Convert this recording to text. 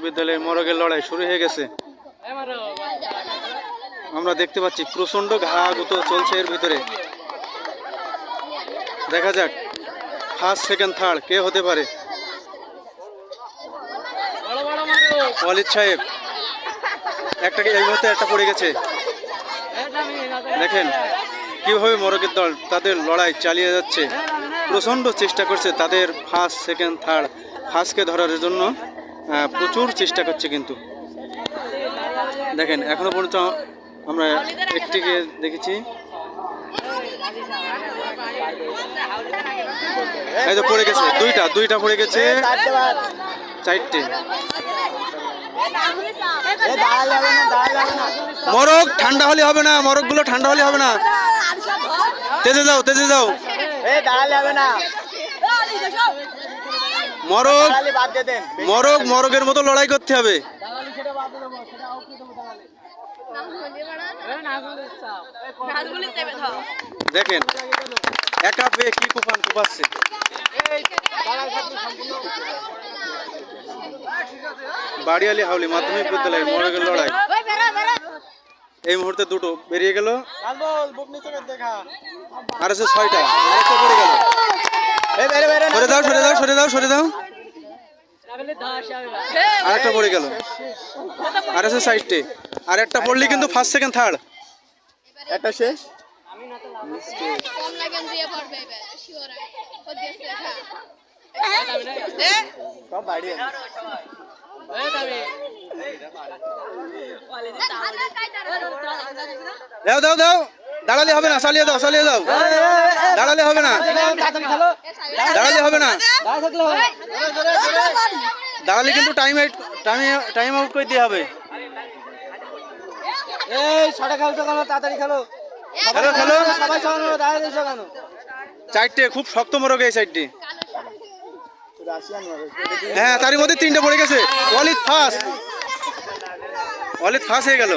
বিদ্যালয়ে মরগের লড়াই শুরু হয়ে গেছে। আমরা দেখতে পাচ্ছি প্রচন্ড ঘাগুতো চলছে এর ভিতরে। দেখা যাক ফার্স্ট সেকেন্ড থার্ড কে হতে পারে। ওয়ালিদ সাহেব একটাকে এই মুহূর্তে একটা পড়ে গেছে। দেখেন কিভাবে মরগের দল তাদের লড়াই চালিয়ে যাচ্ছে, প্রচন্ড চেষ্টা করছে তাদের ফার্স্ট সেকেন্ড থার্ড ফার্স্টকে ধরার জন্য প্রচুর চেষ্টা করছে। কিন্তু দেখেন এখনো পর্যন্ত আমরা একটিকে দেখেছি, এই তো পড়ে গেছে দুইটা পড়ে গেছে, চারটে। মরগ ঠান্ডা হলে হবে না, মরগ গুলো ঠান্ডা হলে হবে না, তেজে যাও মরগের মতো লড়াই করতে হবে। দেখেন একা পেয়ে কি কুপাচ্ছে। বাড়িয়ালি হাউলি মাধ্যমিক বিদ্যালয়ে মরগের লড়াই। এই মুহূর্তে দুটো বেরিয়ে গেল, আর আছে 6টা, একটা পড়ে গেল। সরে দাও আর একটা পড়ে গেল, আর আছে 6টে, আর একটা পড়লি কিন্তু ফার্স্ট সেকেন্ড থার্ড একটা শেষ। দাও দাঁড়ালে হবে না, চালিয়ে দাও দাঁড়ালে হবে না, দাঁড়ালে কিন্তু টাইম আউট করে দিয়ে হবে। খেলো 4টে, খুব শক্ত মরগ এই সাইডটি। হ্যাঁ তারই মধ্যে 3টে পড়ে গেছে। ওয়ালিদ ফার্স্ট হয়ে গেল।